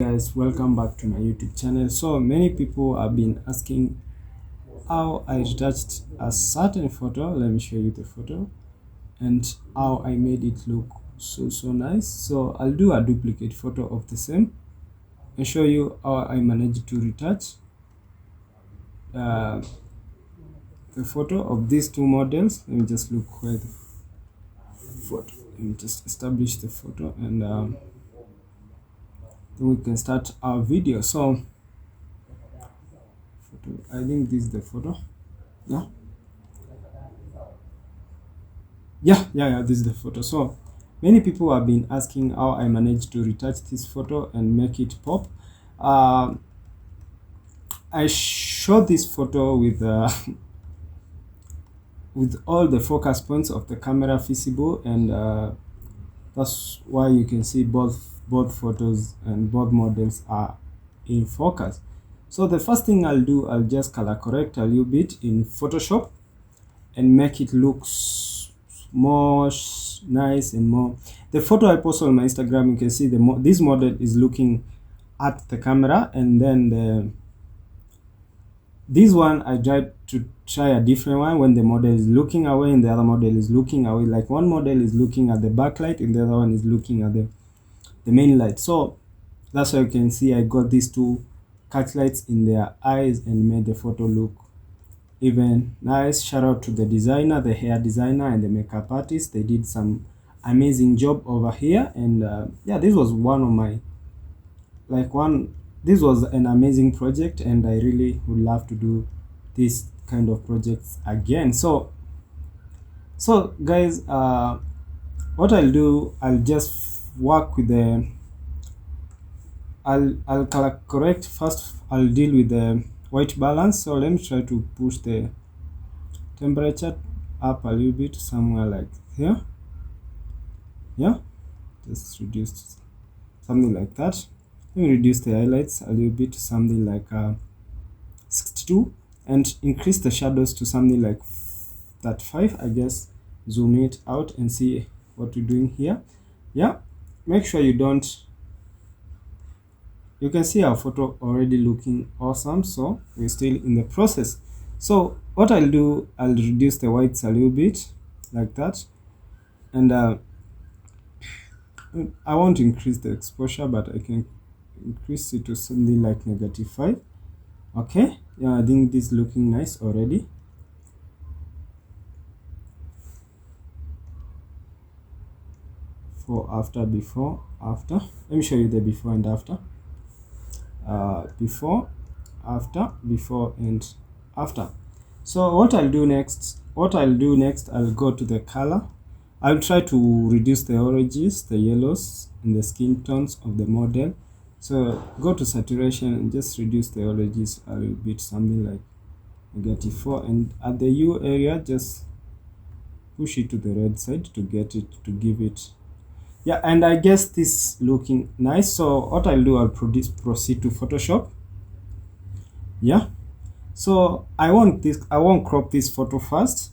Guys, welcome back to my YouTube channel. So many people have been asking how I retouched a certain photo. Let me show you the photo and how I made it look so nice. So I'll do a duplicate photo of the same and show you how I managed to retouch uh, the photo of these two models. Let me just look where the photo. Let me just establish the photo and then we can start our video. So I think this is the photo. Yeah, this is the photo. So many people have been asking how I managed to retouch this photo and make it pop. I shot this photo with with all the focus points of the camera visible, and that's why you can see both photos and both models are in focus. So the first thing I'll do, I'll just color correct a little bit in Photoshop and make it look more nice and more. The photo I posted on my Instagram, you can see this model is looking at the camera, and then this one I tried to try a different one when the model is looking away and the other model is looking away. Like one model is looking at the backlight and the other one is looking at the main light. So that's why you can see I got these two catch lights in their eyes and made the photo look even nice. Shout out to the designer, the hair designer and the makeup artist. They did some amazing job over here, and yeah, this was one of my this was an amazing project, and I really would love to do this kind of projects again. So guys, what I'll do, I'll just work with the I'll color correct first. I'll deal with the white balance. So let me try to push the temperature up a little bit, somewhere like here. Yeah, just reduce something like that. Let me reduce the highlights a little bit to something like 62, and increase the shadows to something like 35. I guess zoom it out and see what we're doing here. Yeah, make sure you can see our photo already looking awesome, so we're still in the process. So what I'll do, I'll reduce the whites a little bit like that, and I won't increase the exposure, but I can increase it to something like -5. Okay, yeah, I think this is looking nice already. Before, after. Let me show you the before and after. Before, after, before and after. So what I'll do next, I'll go to the color. I'll try to reduce the oranges, the yellows and the skin tones of the model. So go to saturation and just reduce the oranges a little bit, something like -4, and at the hue area just push it to the red side to get it to give it. Yeah, and I guess this looking nice. So what I'll do, I'll proceed to Photoshop. Yeah, so I won't crop this photo first.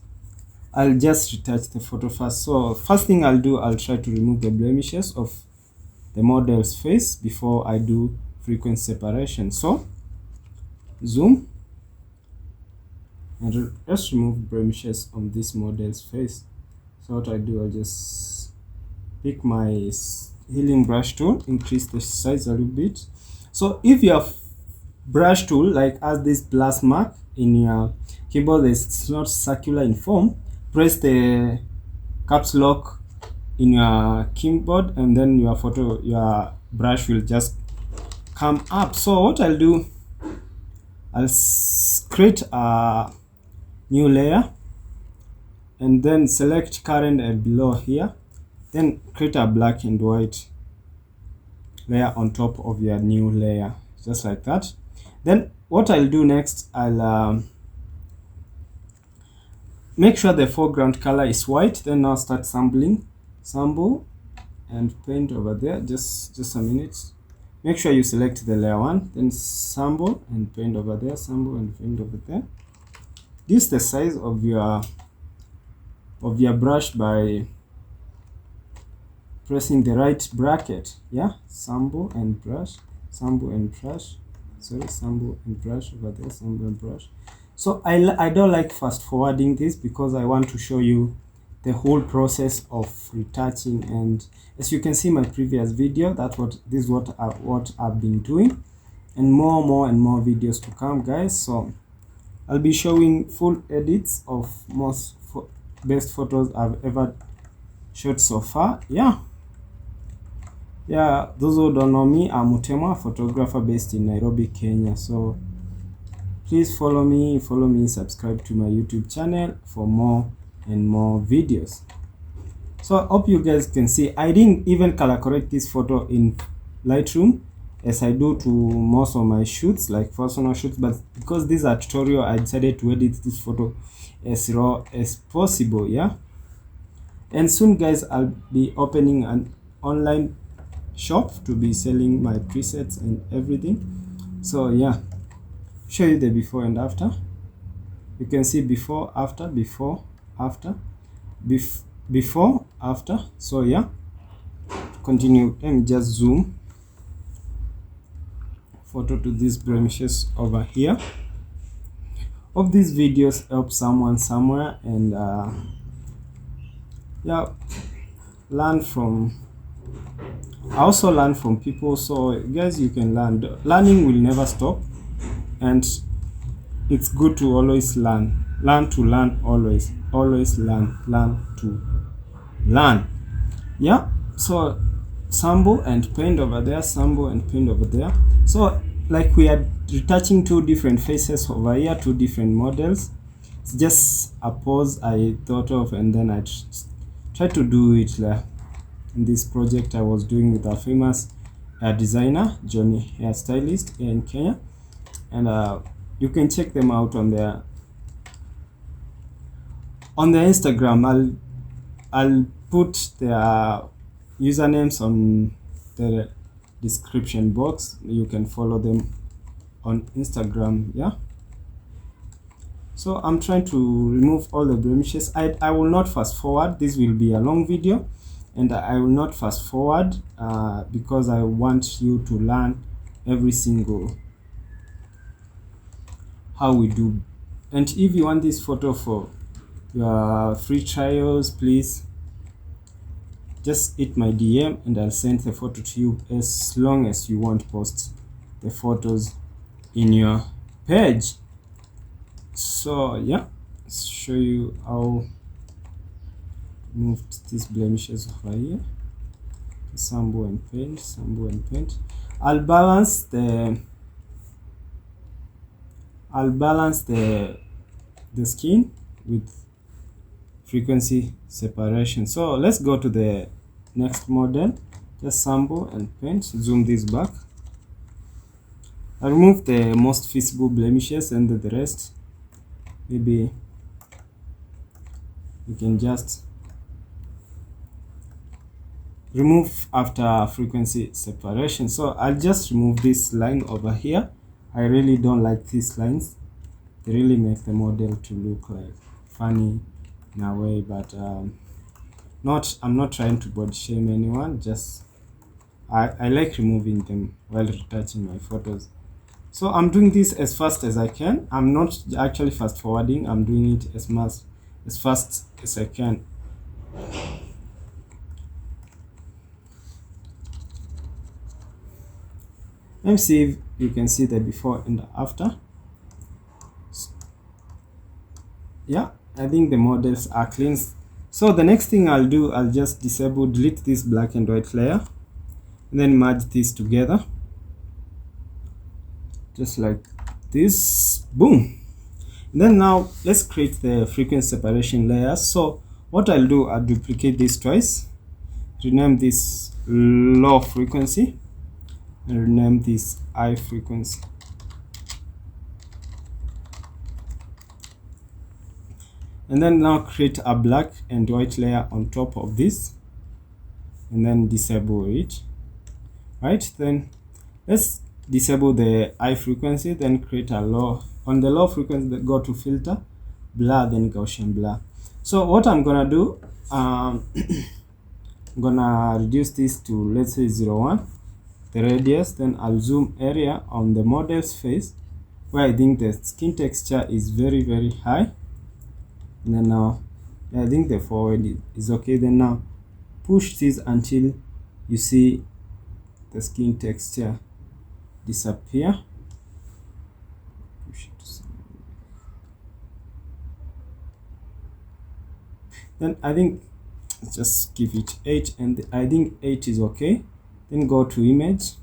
I'll just retouch the photo first. So first thing I'll do, I'll try to remove the blemishes of the model's face before I do frequency separation. So zoom and just remove blemishes on this model's face. So what I do, I'll just pick my healing brush tool, increase the size a little bit. So if your brush tool like has this plus mark in your keyboard, it's not circular in form, press the caps lock in your keyboard and then your brush will just come up. So what I'll do, I'll create a new layer and then select current and below here, then create a black and white layer on top of your new layer, just like that. Then what I'll do next, I'll make sure the foreground color is white. Then now start sampling, sample and paint over there. Just a minute. Make sure you select the layer 1, then sample and paint over there, sample and paint over there. This is the size of your brush by pressing the right bracket. Yeah, sample and brush, sample and brush. Sorry, sample and brush over there, sample and brush. So I don't like fast forwarding this because I want to show you the whole process of retouching. And as you can see my previous video, this is what I've been doing, and more videos to come, guys. So I'll be showing full edits of best photos I've ever shot so far. Yeah, those who don't know me, I'm Mutemwa, photographer based in Nairobi, Kenya. So please follow me, subscribe to my YouTube channel for more and more videos. So I hope you guys can see I didn't even color correct this photo in Lightroom as I do to most of my shoots, like personal shoots, but because this is a tutorial, I decided to edit this photo as raw as possible. Yeah, and soon, guys, I'll be opening an online shop to be selling my presets and everything. So yeah, show you the before and after. You can see before, after, before, after, before, after. So yeah, continue. Let me just zoom photo to these blemishes over here. Hope these videos help someone somewhere, and yeah, I also learn from people. So guys, you can learn. Learning will never stop, and it's good to always learn to learn, always learn to learn. Yeah, so sample and paint over there, sample and paint over there. So like we are retouching two different faces over here, two different models. It's just a pose I thought of, and then I tried to do it in this project I was doing with a famous designer, Johnny hairstylist here in Kenya. And you can check them out on their Instagram. I'll put their usernames on the description box. You can follow them on Instagram. Yeah, so I'm trying to remove all the blemishes. I will not fast forward. This will be a long video, and I will not fast forward because I want you to learn every single how we do. And if you want this photo for your free trials, please just hit my DM and I'll send the photo to you, as long as you won't post the photos in your page. So yeah, let's show you how moved these blemishes over here. Sample and paint. I'll balance the skin with frequency separation. So let's go to the next model. Just sample and paint. Zoom this back. I remove the most visible blemishes, and the rest maybe you can just remove after frequency separation. So I'll just remove this line over here. I really don't like these lines. They really make the model to look like funny in a way, but I'm not trying to body shame anyone. Just I like removing them while retouching my photos. So I'm doing this as fast as I can. I'm not actually fast forwarding. I'm doing it as fast as I can. Let me see if you can see the before and the after. Yeah, I think the models are clean. So the next thing I'll do, I'll just delete this black and white layer, and then merge these together just like this. Boom. And then now let's create the frequency separation layers. So what I'll do, I'll duplicate this twice, rename this low frequency, and rename this high frequency. And then now create a black and white layer on top of this, and then disable it. Right, then let's disable the high frequency, then create a low. On the low frequency, go to filter, blur, then Gaussian blur. So what I'm gonna do, I'm gonna reduce this to, let's say, 0.1. the radius, then I'll zoom area on the model's face where I think the skin texture is very high. And then now I think the forward is okay. Then now push this until you see the skin texture disappear. Push it to some. Then I think just give it 8, and I think 8 is okay. Then go to image,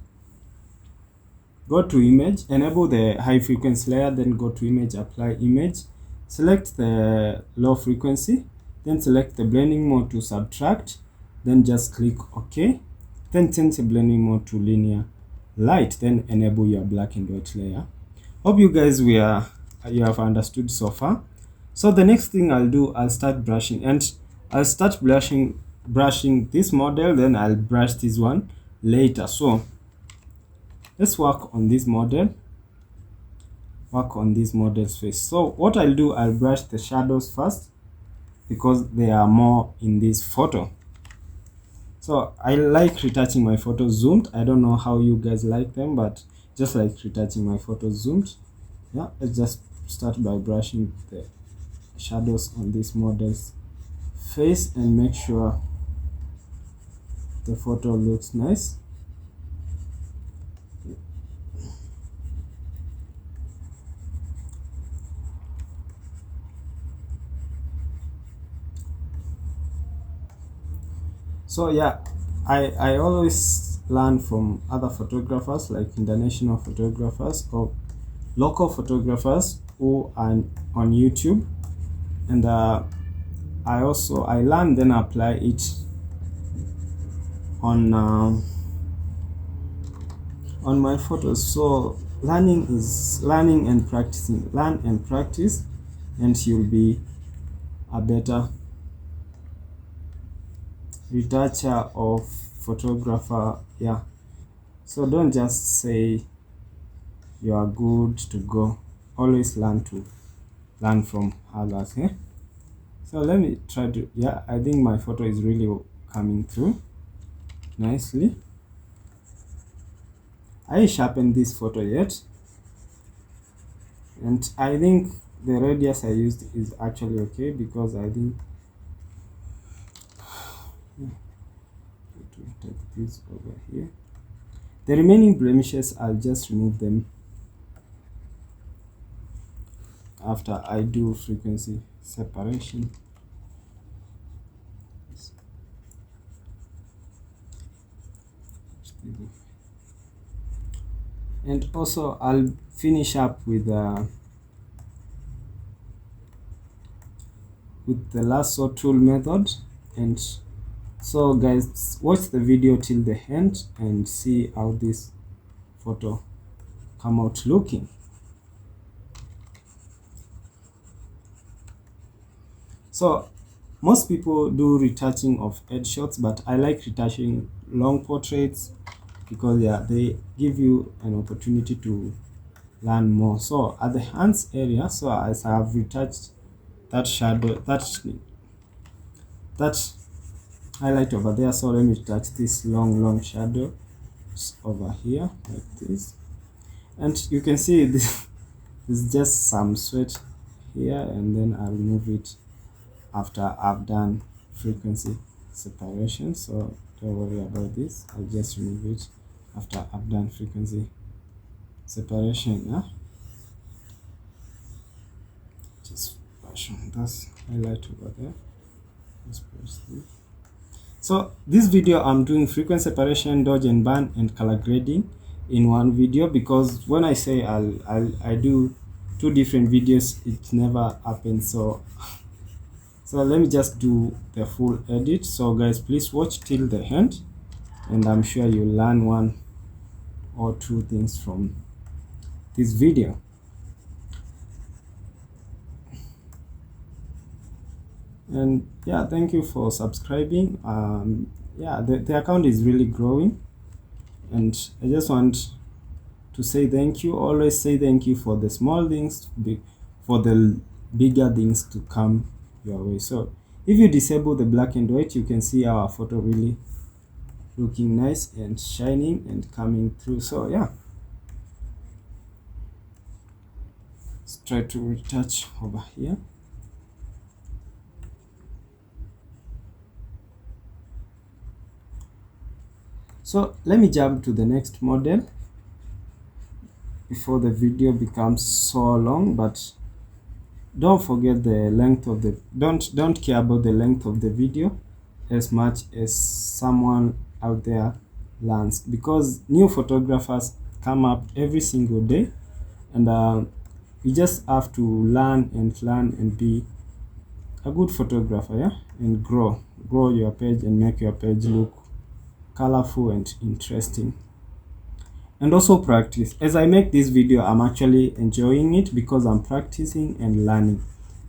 enable the high frequency layer, then go to image, apply image, select the low frequency, then select the blending mode to subtract, then just click OK, then change the blending mode to linear light, then enable your black and white layer. Hope you guys you have understood so far. So the next thing I'll do, I'll start brushing, and I'll start brushing this model, then I'll brush this one later. So let's work on this model, face. So what I'll do, I'll brush the shadows first because they are more in this photo. So I like retouching my photos zoomed. I don't know how you guys like them, but just like retouching my photos zoomed. Yeah, let's just start by brushing the shadows on this model's face and make sure the photo looks nice. So yeah, I always learn from other photographers, like international photographers or local photographers who are on YouTube, and I learn, then apply it on my photos. So learning is learning and practicing. Learn and practice, and you'll be a better retoucher of photographer. Yeah, so don't just say you are good to go. Always learn from others. Okay, so let me try to, yeah, I think my photo is really coming through nicely. I sharpened this photo yet, and I think the radius I used is actually okay, because I think to take this over here. The remaining blemishes, I'll just remove them after I do frequency separation. And also I'll finish up with the lasso tool method. And so guys, watch the video till the end and see how this photo come out looking. So most people do retouching of headshots, but I like retouching long portraits because yeah, they give you an opportunity to learn more. So at the hands area, so as I have retouched that shadow, that highlight over there, so let me touch this long shadow over here like this, and you can see this is just some sweat here, and then I'll remove it after I've done frequency separation. So don't worry about this, I'll just remove it after I've done frequency separation. Yeah, just brush on this highlight over there. Just press this. So this video I'm doing frequency separation, dodge and burn, and color grading in one video, because when I say I do 2 different videos, it never happens. So let me just do the full edit. So guys, please watch till the end, and I'm sure you'll learn 1 or 2 things from this video. And yeah, thank you for subscribing. Yeah, the account is really growing, and I just want to say thank you. Always say thank you for the small things, for the bigger things to come your way. So if you disable the black and white, you can see our photo really looking nice and shining and coming through. So yeah, let's try to retouch over here. So let me jump to the next model before the video becomes so long. But don't forget the length of the don't care about the length of the video as much as someone out there learns, because new photographers come up every single day, and you just have to learn and be a good photographer, yeah, and grow your page and make your page look colorful and interesting. And also practice. As I make this video, I'm actually enjoying it because I'm practicing and learning.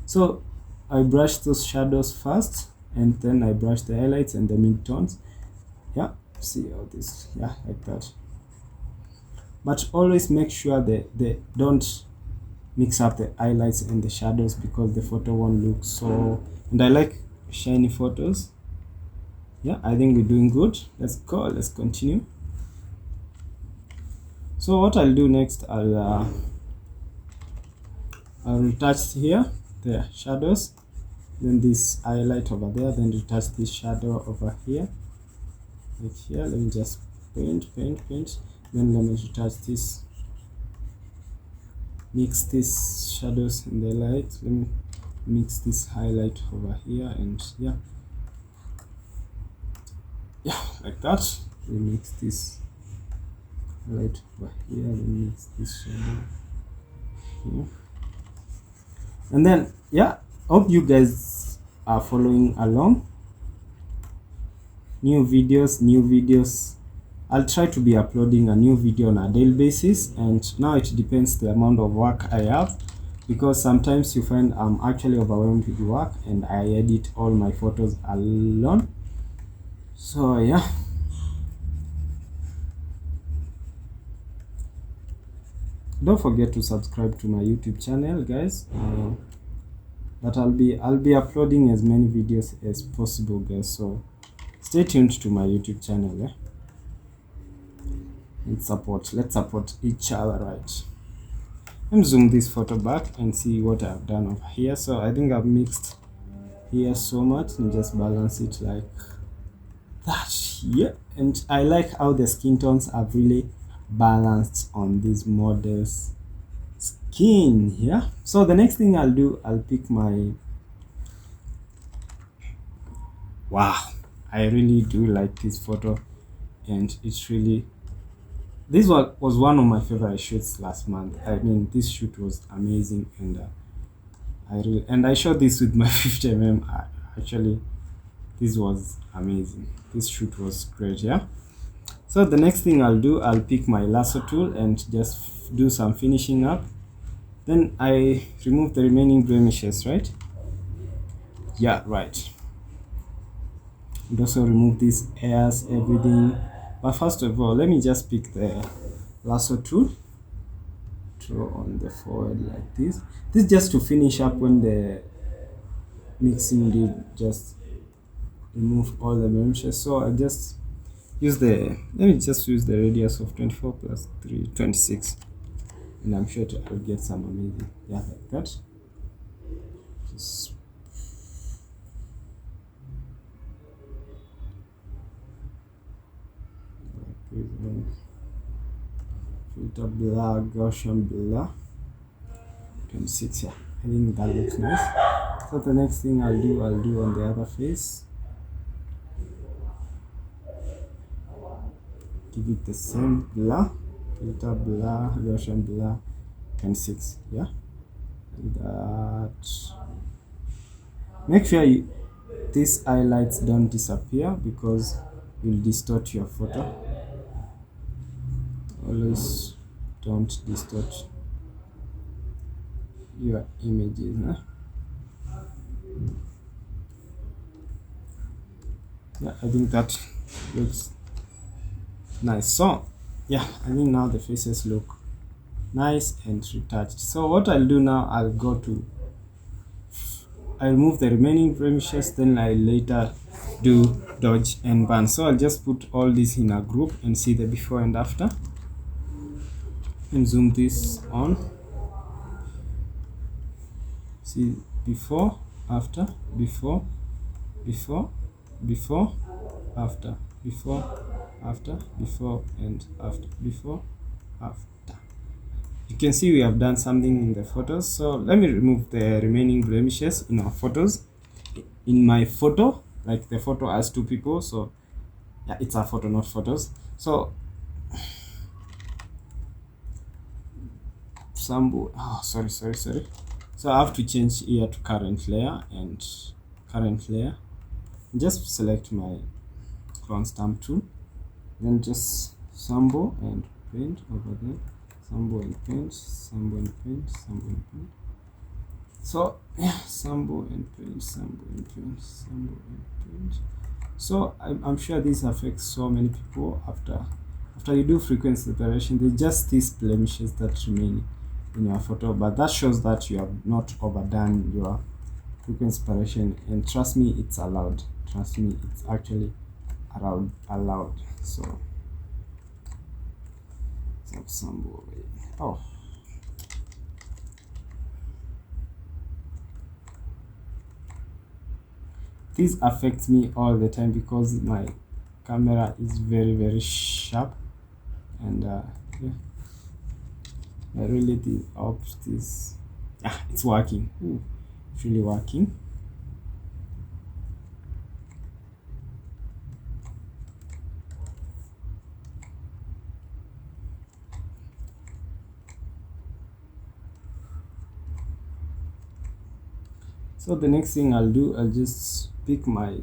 So I brush those shadows first, and then I brush the highlights and the midtones. Yeah, see how this, yeah, like that. But always make sure that they don't mix up the highlights and the shadows, because the photo won't look so. And I like shiny photos. Yeah, I think we're doing good. Let's go, let's continue. So what I'll do next, I'll retouch here the shadows, then this highlight over there, then retouch this shadow over here, like here. Let me just paint, then let me retouch this, mix this shadows and the light. Let me mix this highlight over here, and yeah, like that. We mix this light over here, then mix this shadow here. And then yeah, hope you guys are following along. New videos. I'll try to be uploading a new video on a daily basis, and now it depends the amount of work I have, because sometimes you find I'm actually overwhelmed with work and I edit all my photos alone. So yeah, don't forget to subscribe to my YouTube channel, guys. But I'll be uploading as many videos as possible, guys, so stay tuned to my YouTube channel, yeah? And let's support each other, right? Let me zoom this photo back and see what I've done over here. So I think I've mixed here so much, and just balance it like that. Yeah, and I like how the skin tones are really balanced on these models' skin. Yeah, so the next thing I'll do, I'll pick my, wow, I really do like this photo, and it's really, this was one of my favorite shoots last month. I mean, this shoot was amazing, and I shot this with my 50mm. Actually, this was amazing. This shoot was great, yeah. So the next thing I'll do, I'll pick my lasso tool and just do some finishing up. Then I remove the remaining blemishes, right? Yeah, right. And also remove these hairs, everything. But first of all, let me just pick the lasso tool, draw on the forehead like this. This just to finish up when the mixing did just remove all the blemishes. So I just use let me just use the radius of 24 plus 3, 26, and I'm sure I'll get some amazing, yeah, like that. Just filter blur, Gaussian blur, 26. Yeah, I think that looks nice. So the next thing I'll do on the other face, give it the same blur, filter blur, Gaussian blur, 26. Yeah, and that. Make sure these highlights don't disappear, because you'll distort your photo. Always don't distort your images, huh? Yeah, I think that looks nice. So yeah, I think now the faces look nice and retouched. So what I'll do now, I'll remove the remaining blemishes, then I later do dodge and burn. So I'll just put all this in a group and see the before and after, and zoom this on. See before, after, before, before, before, after, before, after, before and after, before, after. You can see we have done something in the photos. So let me remove the remaining blemishes in our photos. In my photo, like the photo has two people, so yeah, it's a photo, not photos. So sorry. So I have to change here to current layer, and current layer, just select my clone stamp tool, then just sample and paint over there, sample and paint, sample and paint, sample and paint. So yeah, sample and paint, sample and paint, sample and paint. So I'm sure this affects so many people. After you do frequency separation, there's just these blemishes that remain in your photo, but that shows that you have not overdone your frequency separation, and trust me, it's allowed. Trust me, it's actually allowed. So sample. Oh, this affects me all the time because my camera is very sharp, and yeah, I really hope this it's working. It's really working. So the next thing I'll do, I'll just pick my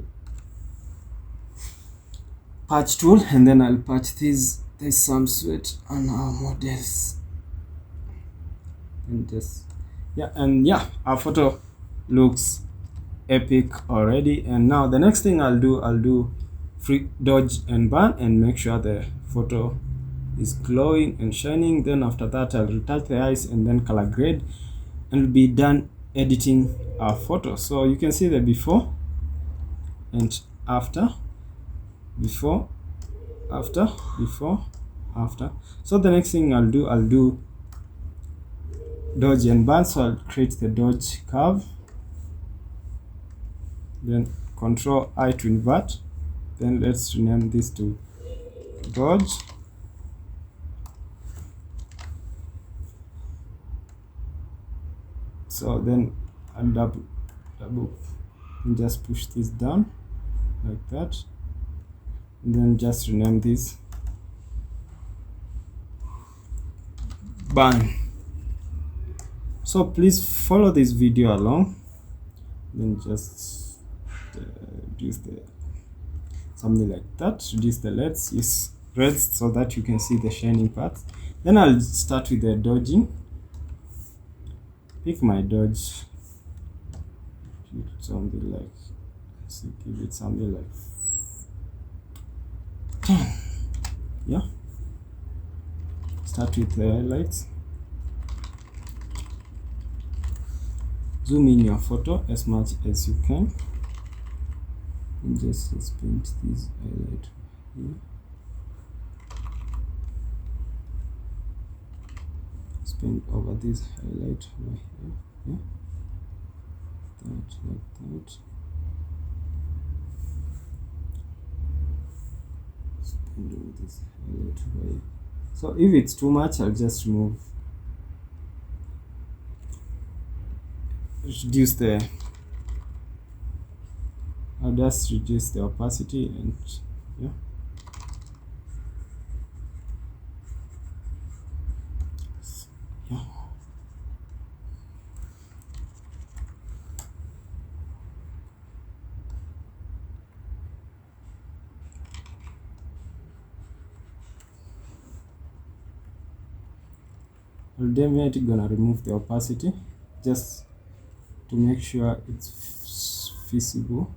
patch tool, and then I'll patch these. There's some sweat on our models, and just our photo looks epic already. And now the next thing I'll do free dodge and burn and make sure the photo is glowing and shining. Then after that, I'll retouch the eyes and then color grade, and we'll be done editing our photo. So you can see the before and after, before, after, before, after. So the next thing I'll do dodge and burn. So I'll create the dodge curve, then Control I to invert, then let's rename this to dodge. So then I'll double and just push this down like that, and then just rename this burn. So please follow this video along, then just reduce the something like that, reduce the LEDs, use reds so that you can see the shining parts. Then I'll start with the dodging. Pick my dodge, something like, so give it something like 10. Yeah, start with the highlights, zoom in your photo as much as you can, and just paint this highlight here. Paint over this highlight right here, yeah, that, like that. Paint over this highlight right here. So if it's too much, I'll just reduce the opacity, and yeah. I'm definitely gonna remove the opacity just to make sure it's visible.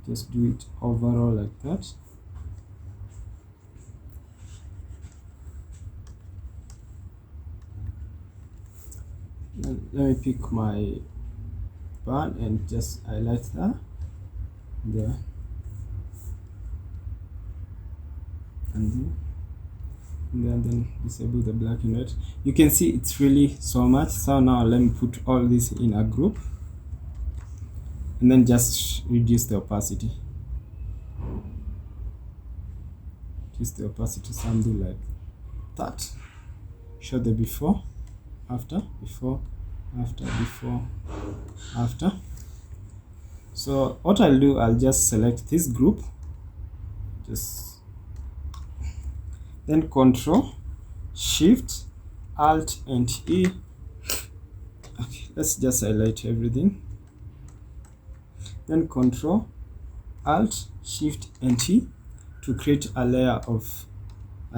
Just do it overall like that. Let me pick my bar and just highlight that there and then disable the black and white. You can see it's really so much. So now let me put all this in a group and then just reduce the opacity. Reduce the opacity, something like that. Show the before, after, before, after, before, after. So what I'll do, I'll just select this group, then Control, Shift, Alt and E. Okay, let's just highlight everything. Then Control, Alt, Shift and E to create a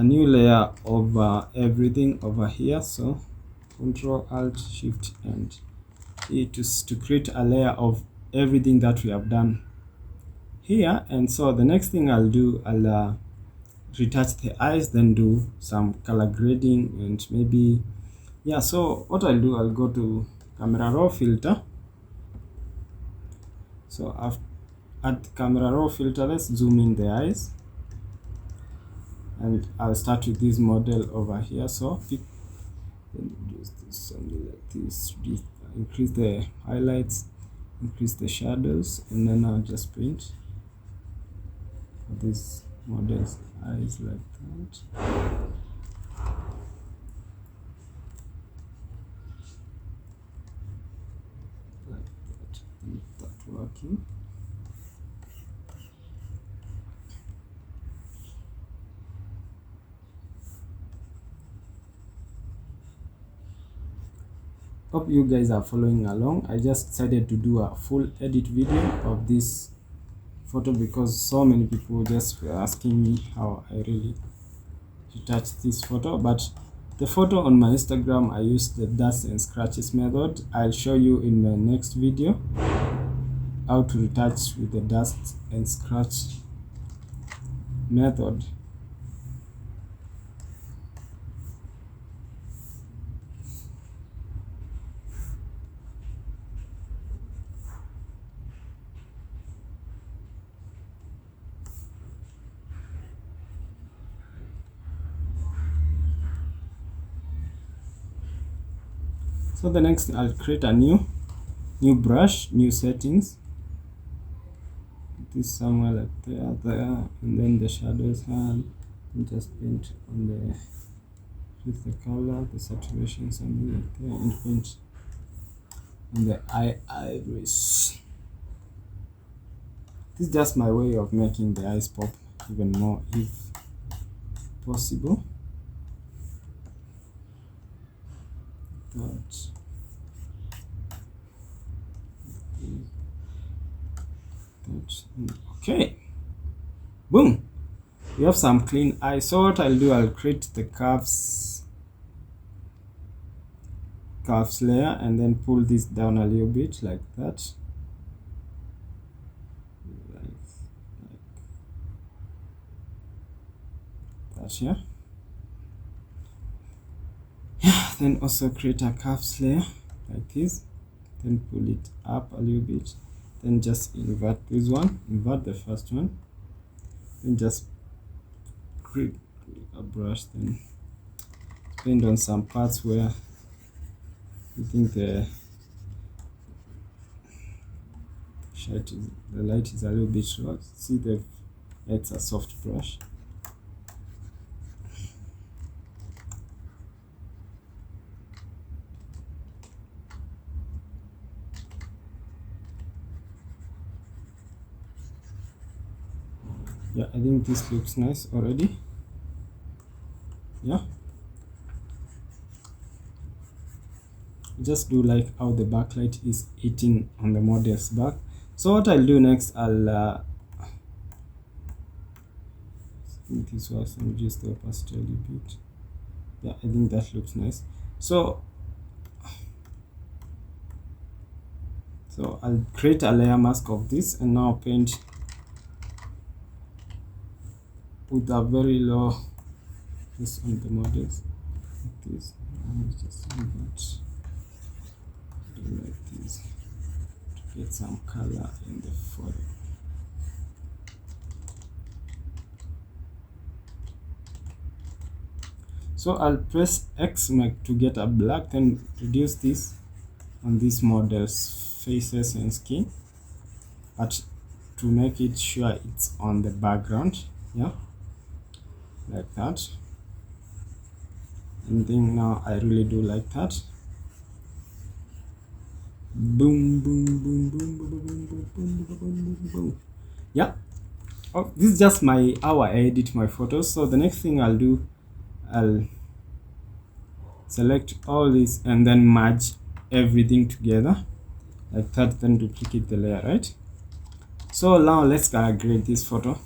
new layer of everything over here. So Control, Alt, Shift and E to create a layer of everything that we have done here. And so the next thing I'll do, I'll retouch the eyes, then do some color grading and maybe, yeah. So what I'll do, I'll go to camera raw filter. So at camera raw filter, let's zoom in the eyes and I'll start with this model over here. So pick, just something like this, increase the highlights, increase the shadows, and then I'll just paint this model's eyes like that. Like that. And that working. Hope you guys are following along. I just decided to do a full edit video of this photo because so many people just were asking me how I really retouch this photo. But the photo on my Instagram, I used the dust and scratches method. I'll show you in the next video how to retouch with the dust and scratch method. So the next, I'll create a new brush, new settings. Put this somewhere like there, and then the shadows and just paint on with the color, the saturation, something like there, and paint on the iris. This is just my way of making the eyes pop even more if possible. Okay, boom, we have some clean eyes. So what I'll do, I'll create the curves layer and then pull this down a little bit like that, yeah. Then also create a curves layer like this, then pull it up a little bit, then just invert this one, invert the first one, then just create a brush, then paint on some parts where you think the light is a little bit short. See, it's a soft brush. Yeah, I think this looks nice already. Yeah, just do like how the backlight is hitting on the model's back. So what I'll do next, I'll think this was reduce the opacity a little bit. Yeah, I think that looks nice. So I'll create a layer mask of this and now paint with a very low this on the models like this. Just invert. do like this to get some color in the photo. So I'll press X to get a black, then reduce this on this model's faces and skin, but to make it sure it's on the background, yeah, like that. And then now I really do like that. Boom, boom, boom, boom, boom, boom, boom, boom, boom, boom, boom, boom. Yeah. Oh, this is just how I edit my photos. So the next thing I'll do, I'll select all this and then merge everything together like that, then duplicate the layer, right? So now let's grade this photo.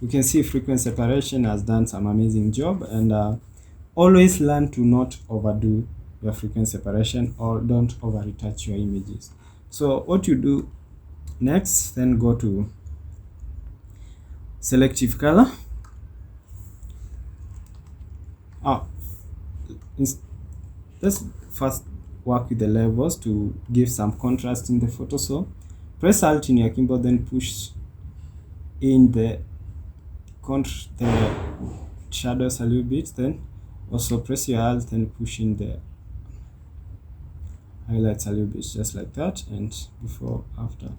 You can see frequency separation has done some amazing job, and always learn to not overdo your frequency separation or don't over retouch your images. So what you do next, then go to selective color. Let's first work with the levels to give some contrast in the photo. So press Alt in your keyboard, then push in the shadows a little bit, then also press your Alt and push in the highlights a little bit, just like that. And before after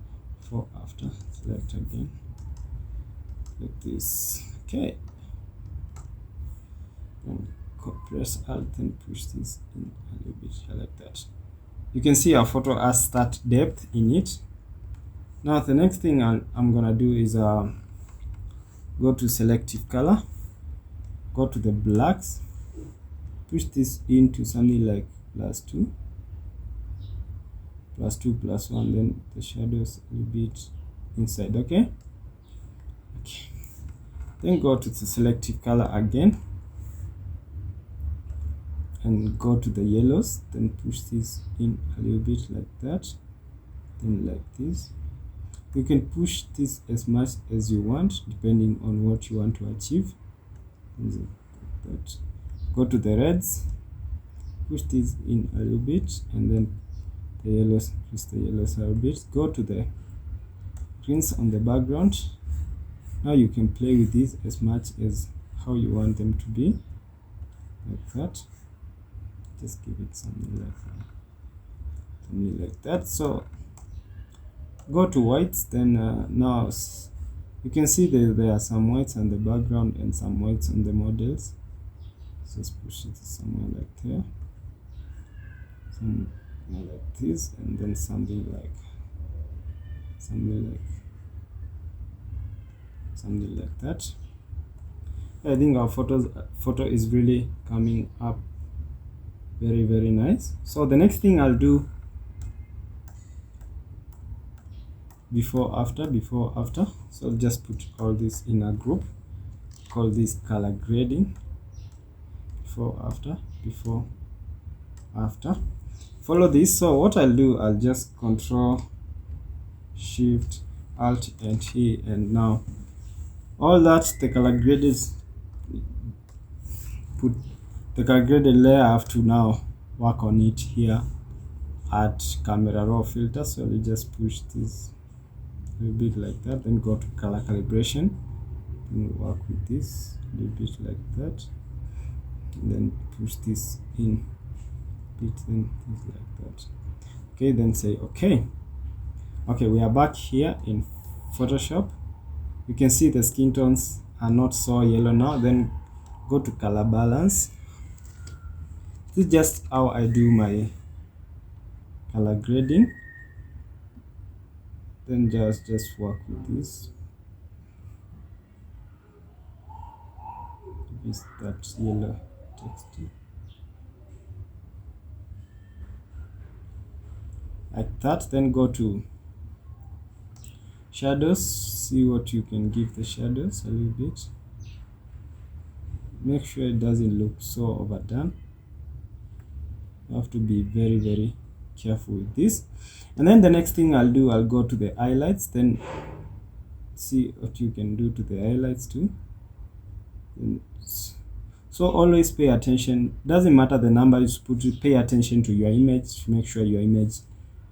select again like this. Okay, and press Alt and push this in a little bit like that. You can see our photo has that depth in it. Now the next thing I'm gonna do is go to selective color, go to the blacks, push this into something like +2, +1, then the shadows a little bit inside. Okay, then go to the selective color again and go to the yellows, then push this in a little bit like that, then like this. You can push this as much as you want depending on what you want to achieve. Like that. Go to the reds, push this in a little bit, and then the yellows, push the yellows a little bit. Go to the greens on the background. Now you can play with these as much as how you want them to be, like that. Just give it something like that. So go to whites, then now you can see there are some whites on the background and some whites on the models. So let's push it somewhere like there, somewhere like this, and then something like that. I think our photo is really coming up very, very nice. So the next thing I'll do, before after, so I'll just put all this in a group, call this color grading. Before after, follow this. So what I'll do, I'll just Control Shift Alt and E, and now all that the color graded layer, I have to now work on it here at camera raw filter. So we just push this a little bit like that, then go to color calibration and work with this a little bit like that, and then push this in between this like that. Okay, then say okay. We are back here in Photoshop. You can see the skin tones are not so yellow now. Then go to color balance. This is just how I do my color grading. Then just work with this. Is that yellow text like that. Then go to shadows, see what you can give the shadows a little bit. Make sure it doesn't look so overdone. You have to be very, very careful with this. And then the next thing I'll do, I'll go to the highlights, then see what you can do to the highlights too. So always pay attention, doesn't matter the number you put, pay attention to your image to make sure your image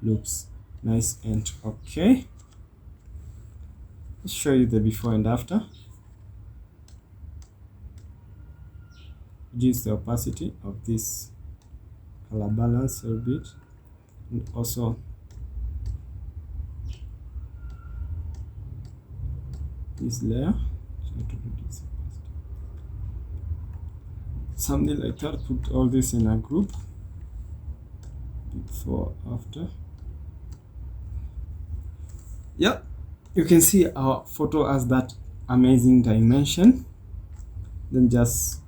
looks nice and okay. Let's show you the before and after. Reduce the opacity of this color balance a bit, and also this layer, try to reduce opacity. Something like that. Put all this in a group, before, after. Yeah, you can see our photo has that amazing dimension. Then just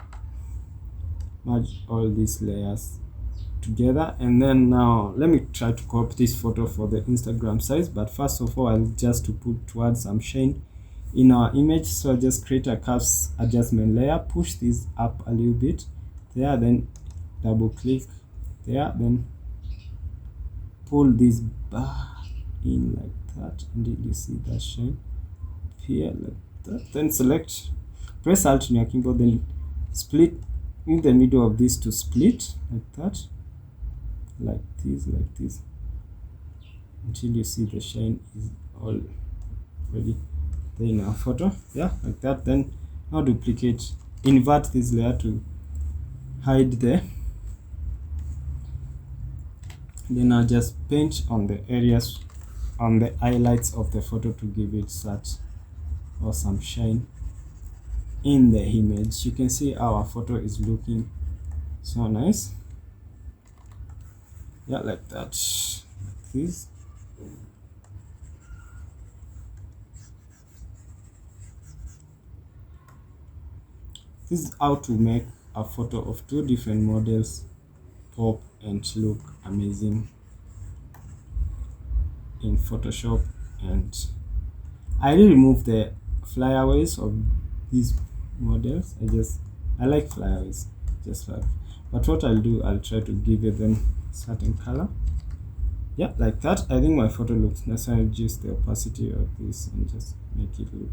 merge all these layers together, and then now let me try to copy this photo for the Instagram size. But first of all, I'll just to put towards some shine in our image. So just create a curves adjustment layer, push this up a little bit there, then double click there, then pull this bar in like that, and you see that shine here like that. Then select, press Alt on your keyboard, then split in the middle of this to split like that, like this, until you see the shine is all ready there in our photo. Yeah, like that. Then now duplicate, invert this layer to hide there. Then I'll just paint on the areas, on the highlights of the photo to give it such awesome shine in the image. You can see our photo is looking so nice. Yeah, like that, like this. This is how to make a photo of two different models pop and look amazing in Photoshop. And I will remove the flyaways of these models. I like flyaways, just like, but what I'll do, I'll try to give it them certain color. Yeah, like that. I think my photo looks nice. I'll reduce the opacity of this and just make it look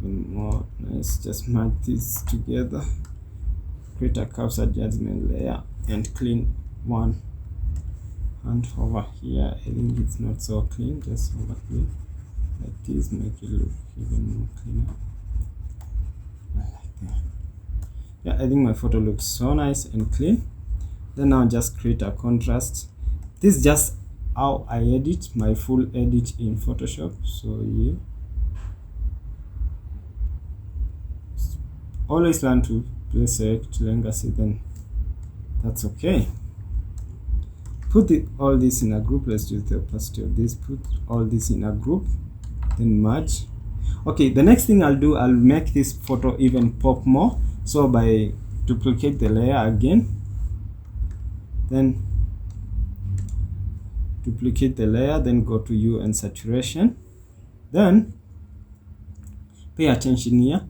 even more nice. Just merge this together, create a curves adjustment layer, and clean one. And over here, I think it's not so clean, just over clean like this, make it look even more cleaner. Like that. Yeah, I think my photo looks so nice and clean. Then I'll just create a contrast. This is just how I edit my full edit in Photoshop. So yeah, always learn to place select legacy, then that's okay. Put all this in a group. Let's use the opacity of this. Put all this in a group, then merge. Okay, the next thing I'll do, I'll make this photo even pop more. So by duplicate the layer again, then duplicate the layer, then go to hue and saturation, then pay attention here,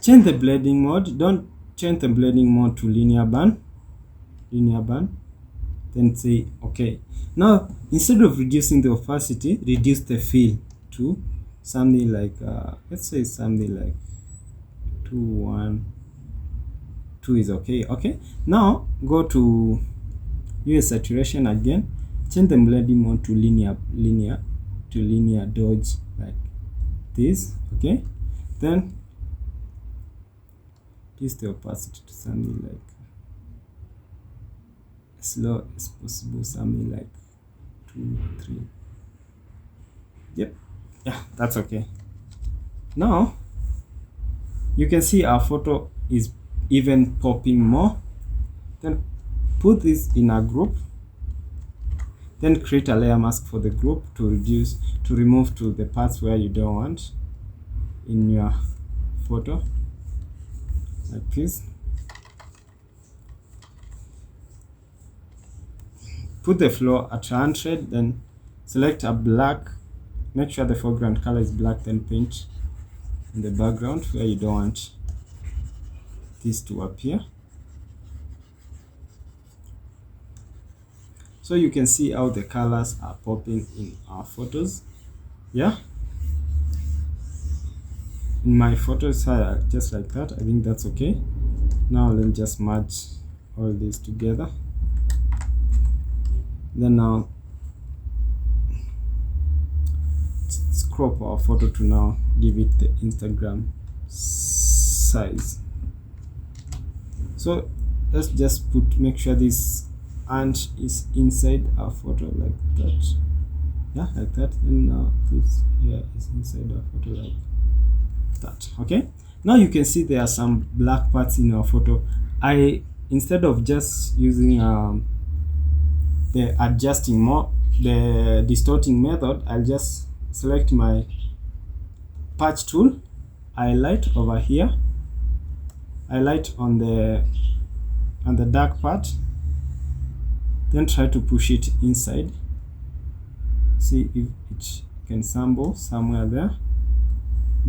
change the blending mode. Don't change the blending mode to linear band, then say okay. Now instead of reducing the opacity, reduce the fill to something like let's say something like 212 is okay. Okay, now go to hue saturation again, change the blending mode to linear dodge like this. Okay, then reduce the opacity to something like as low as possible, something like 2, 3. Yep, yeah, that's okay. Now you can see our photo is even popping more. Then put this in a group, then create a layer mask for the group to remove to the parts where you don't want in your photo, like this. Put the flow at 100, then select a black, make sure the foreground color is black, then paint in the background where you don't want this to appear. So you can see how the colors are popping in our photos. Yeah, in my photos just like that. I think that's okay. Now let's just merge all this together. Then now let's crop our photo to now give it the Instagram size. So let's just make sure this ant is inside our photo like that. Yeah, like that. And now this here is inside our photo like that. Okay, now you can see there are some black parts in our photo. Instead of just using the distorting method, I'll just select my patch tool, highlight over here, highlight on the dark part, then try to push it inside. See if it can sample somewhere there.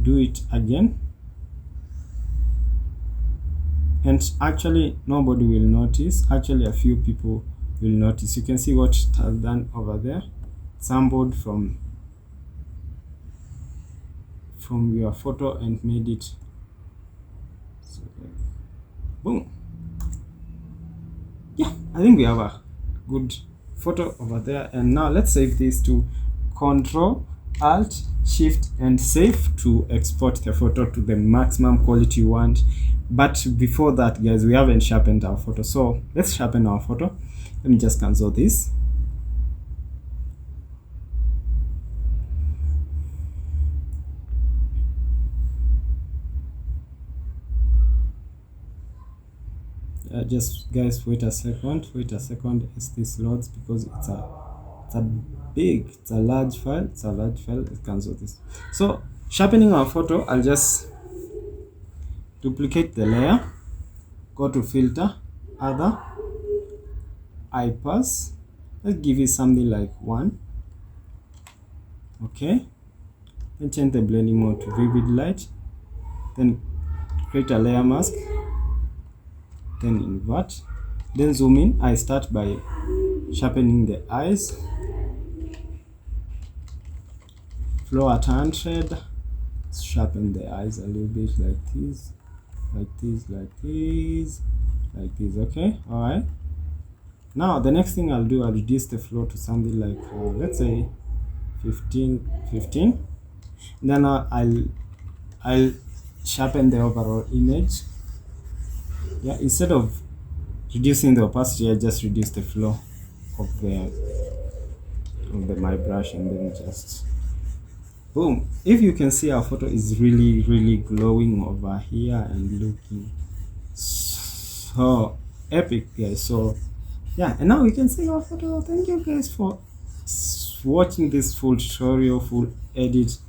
Do it again, and actually nobody will notice. Actually a few people will notice. You can see what it has done over there, sampled from your photo and made it so, boom. Yeah, I think we have a good photo over there. And now let's save this to Control Alt Shift and save to export the photo to the maximum quality you want. But before that, guys, we haven't sharpened our photo, so let's sharpen our photo. Let me just cancel this. Just guys, wait a second as this loads, because it's a large file. Let's cancel this. So sharpening our photo, I'll just duplicate the layer, go to filter, other, IPass. Let's give it something like 1. Okay, then change the blending mode to vivid light, then create a layer mask, then invert, then zoom in. I start by sharpening the eyes, flow at 100, sharpen the eyes a little bit like this, okay. All right, now the next thing I'll do, I'll reduce the flow to something like let's say 15. Then I'll sharpen the overall image. Yeah, instead of reducing the opacity, I just reduce the flow of my brush, and then just boom. If you can see, our photo is really glowing over here and looking so epic, guys. So yeah, and now we can see our photo. Thank you guys for watching this full tutorial, full edit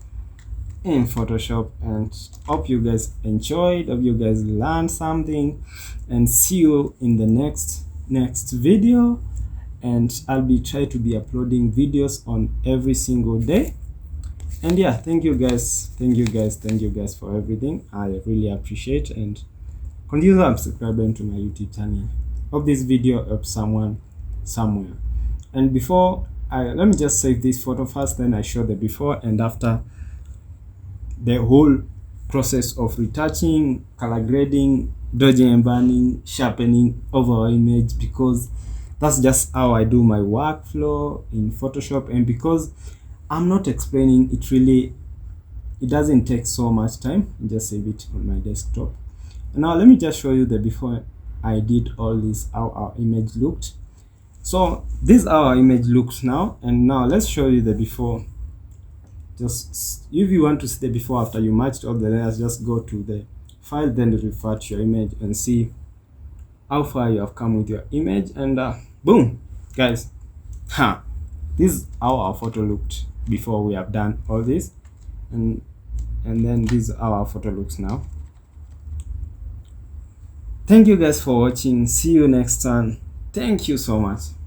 in Photoshop, and hope you guys enjoyed, hope you guys learned something, and see you in the next video. And I'll be trying to be uploading videos on every single day. And yeah, thank you guys for everything. I really appreciate, and consider subscribing to my YouTube channel. Hope this video helps someone somewhere. And before let me just save this photo first, then I show the before and after, the whole process of retouching, color grading, dodging and burning, sharpening over our image, because that's just how I do my workflow in Photoshop. And because I'm not explaining it, it doesn't take so much time. Just save it on my desktop. And now let me just show you the before I did all this, how our image looked. So this is how our image looks now, and now let's show you the before. Just if you want to see the before after you matched all the layers, just go to the file, then refer to your image and see how far you have come with your image. And boom, guys, this is how our photo looked before we have done all this, and then this is how our photo looks now. Thank you guys for watching. See you next time. Thank you so much.